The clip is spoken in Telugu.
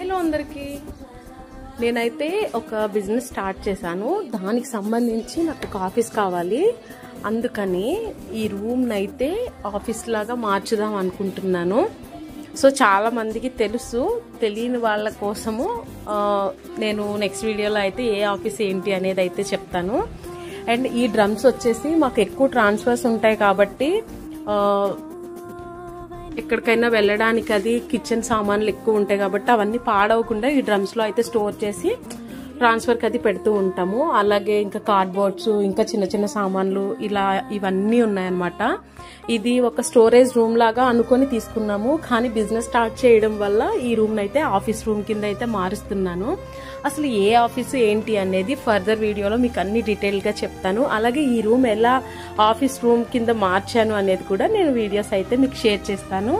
హలో అందరికి, నేనైతే ఒక బిజినెస్ స్టార్ట్ చేశాను. దానికి సంబంధించి నాకు ఒక ఆఫీస్ కావాలి. అందుకని ఈ రూమ్ నైతే ఆఫీస్ లాగా మార్చుదాం అనుకుంటున్నాను. సో చాలా మందికి తెలుసు, తెలియని వాళ్ళ కోసము నేను నెక్స్ట్ వీడియోలో అయితే ఏ ఆఫీస్ ఏంటి అనేది అయితే చెప్తాను. అండ్ ఈ డ్రమ్స్ వచ్చేసి మాకు ఎక్కువ ట్రాన్స్ఫర్స్ ఉంటాయి కాబట్టి ఎక్కడికైనా వెళ్ళడానికి అది కిచెన్ సామాన్లు ఎక్కువ ఉంటాయి కాబట్టి అవన్నీ పాడవకుండా ఈ డ్రమ్స్ లో అయితే స్టోర్ చేసి ట్రాన్స్ఫర్ కి అది పెడుతూ ఉంటాము. అలాగే ఇంకా కార్డ్బోర్డ్స్, ఇంకా చిన్న చిన్న సామాన్లు ఇలా ఇవన్నీ ఉన్నాయన్నమాట. ఇది ఒక స్టోరేజ్ రూమ్ లాగా అనుకొని తీసుకున్నాము. కానీ బిజినెస్ స్టార్ట్ చేయడం వల్ల ఈ రూమ్ అయితే ఆఫీస్ రూమ్ కింద అయితే మారుస్తున్నాను. అసలు ఏ ఆఫీస్ ఏంటి అనేది ఫర్దర్ వీడియోలో మీకు అన్ని డీటెయిల్ గా చెప్తాను. అలాగే ఈ రూమ్ ఎలా ఆఫీస్ రూమ్ కింద మార్చాను అనేది కూడా నేను వీడియోస్ అయితే మీకు షేర్ చేస్తాను.